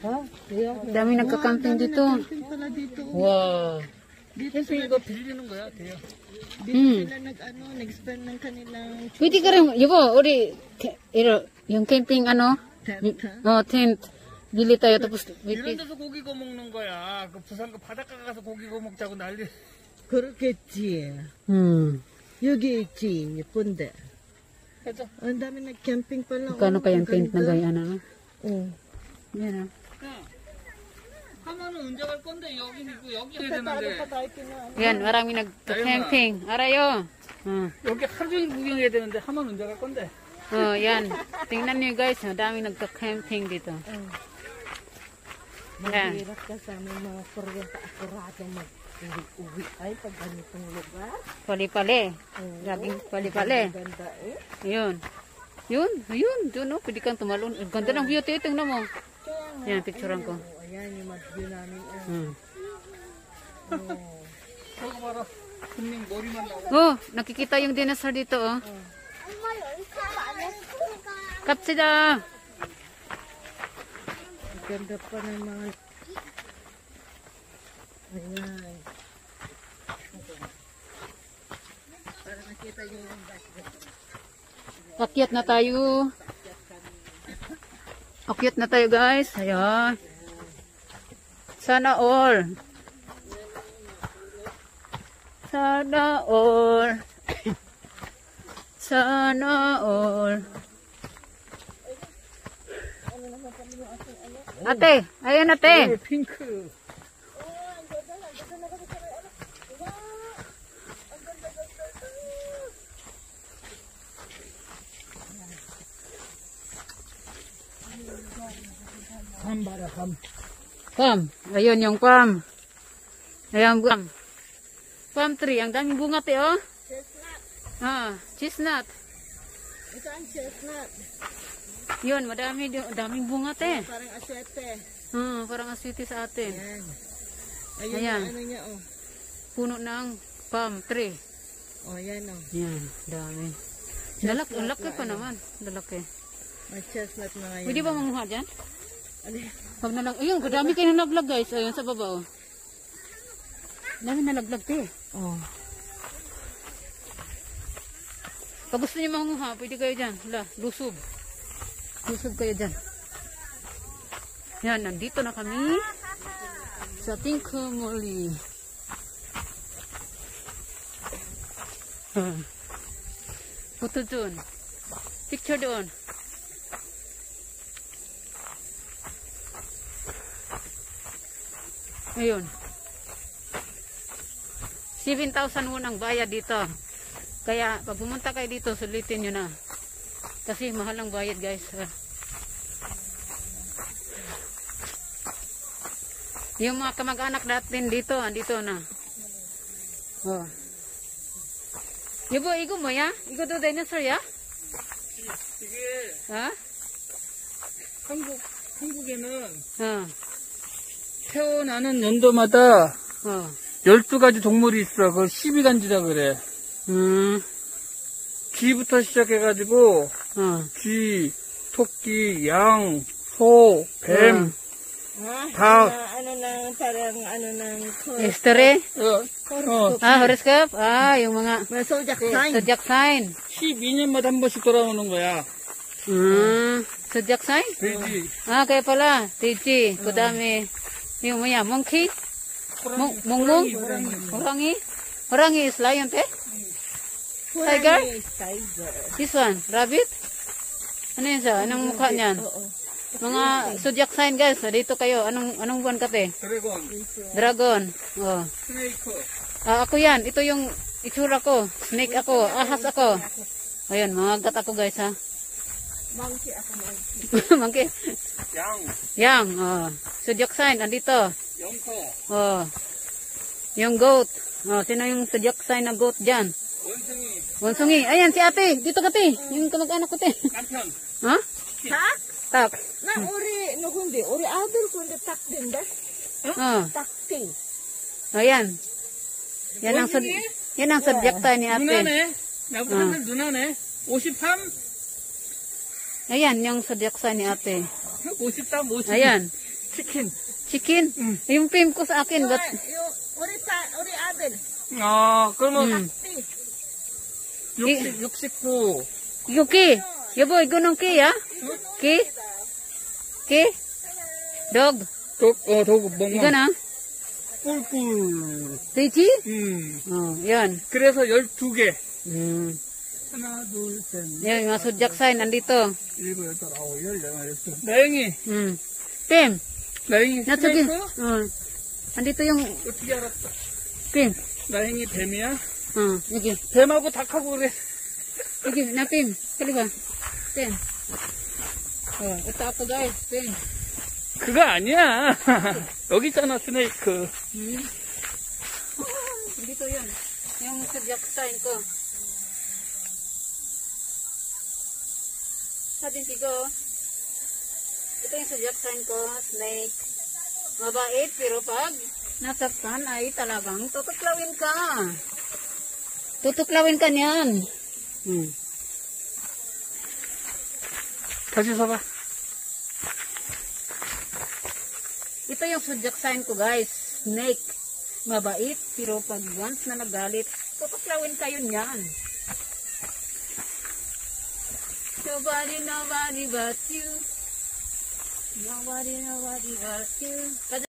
Ha? Kaya, Dami nagka-camping dito. camping pala dito. Wow. Dito 캠핑 이거 빌리는 거야, 돼요. sila nag-spend ng kanilang Pwede ka rin, yabo, uri, yung camping tent. tent. Bili tayo tapos, 이런 데서 고기 구워 먹는 거야. 그 부산 그 바닷가 가서 고기 구워 먹자고 난리. 그렇겠지. 여기 있지, 예쁜데. 그죠? Ang dami nag-camping pala. Kano kayang tent na gaya, Oh. Yan 하마는 언제 갈 건데 여기 있고 여기 해야 되는데 Yan, marami nag-camping. Arayo. 여기 하루 종일 구경해야 되는데 하마는 언제 갈 건데? Yan. Tingnan niyo guys, madami nagka-camping dito. Yan. Mahirap kasama yung mga kuryente mag-uwi ay pag ganitong lugar. Pali-pali. Laging pali-pali. Ganda eh. Yun. Yun. Doon pwede kang tumalon. Ganda ng view, tingnan mo. Yan, picturean ko. Ayan yung mag-view namin. 저거 봐라. 분명 머리만 나와. Nakikita yung dinosaur dito, Kapsida. Ganda pa ng mga... Ayan. Para nakita yung Akyat na tayo. Akyat na tayo, guys. Ayan. Sana all. Sana all. Sana all. Ate, ayan ate. 핑크. 감 봐라, 감. Pam. Ayun yung pam. Ayan, pam. Palm tree. Ang daming bunga, te, oh. chestnut. Chestnut. Ito ang chestnut. Yun, daming bunga, te. Parang aswete. Parang aswiti sa atin. Ayan. Ayun Ayan. yung ano niya, oh. Puno ng palm tree. Oh, yan, oh. Yan, dami. Ang laki pa naman. Lalaki. May chestnut na ngayon. Pwede ba manguha dyan? Ano yan? Pag nalang, ayun, dami kayo nalaglag, guys. Ayun, sa baba, oh. Dami nalaglag, te. Oh. Pag gusto niyo manguha, pwede kayo dyan. Lusob. Lusob kayo dyan. Yan, nandito na kami sa Tingkamuli. Photo doon. Picture doon. Ayun. 7,000 won ang bayad dito. Kaya pag pumunta kayo dito, sulitin nyo na. Kasi mahal ang bayad, guys. Yung mga kamag-anak natin dito, andito na. Oh. Yabo, igo mo ya? Igo do dinosaur ya? 이게 한국에는 태어나는 연도마다 12가지 동물이 있어. 그걸 12간지라 그래. 쥐부터 시작해가지고 쥐, 토끼, 양, 소, 뱀, 닭. History? Horoscope? Yung mga May zodiac sign. zodiac sign. 12년마다 한 번씩 돌아오는 거야. Zodiac sign? 돼지. Kaya pala. Tiji, kudami. Yung maya, monkey? Mungmung? Horangi? Horangi is lion, te? Tiger? Tiger. This one, rabbit? Ano yun siya? Anong mukha niyan? Mga zodiac sign, guys. Dito kayo. Anong buwan ka, te? 드래곤. Dragon. Oh. 스네이크. Ako yan. Ito yung itsura ko. Snake ako. Ahas ako. Ayun, mga gat ako, guys, ha? Monkey ako, Monkey. 양. Yang. Zodiac sign. Andito. 영커. Yung goat. Sino yung zodiac sign na goat dyan? 원숭이. Wonsungi. Ayan, si ate. Dito ka, te. Yung kamag-anak ko, te. 남편. Ha? Tak? Tak. Na kundi uri adul kundi tak din ba? Takting. Ayan. Yan ang zodiac sign ni ate. 누나네. 나보다 한 살 누나네. 53. Ayan, yung zodiac sign ni ate. 53, 50. Ayan. 치킨. Chicken? Yung pim ko sa akin, but... 우리 아들. 아, 그러면 이- 69. Yuki. Yabo, gunong ki, ya? Ki? Ki? Dog. 도구, 멍멍. Igo na? 꿀꿀. Tichi? 음. Yan. 그래서 12개. Mm. 하나, 둘, 셋, 넷, Yan, yung mga zodiac sign nandito. 일곱, 여덟, 아홉, 열, 열하, 열둘. 나영이, Pim. 나영이 Natsuki. 스네이크? Nandito yung 어떻게 알았어? Pim. 나영이 뱀이야? Yagi. 뱀하고 닭하고 그래. Yagi, na Pim. Kali ba? Pim. Ito ako guys. Pim. 그거 아니야. 여기 있잖아, 스네이크. Dito yun. Yung zodiac sign ko. Sabi ko, ito yung zodiac sign ko, snake. Mabait, pero pag nasaktan ay talagang tutuklawin ka. Tutuklawin ka niyan. 다시 서봐. Ito yung zodiac sign ko guys, snake. Mabait, pero pag once na nagalit, tutuklawin kayo niyan. Nobody but you. Nobody but you.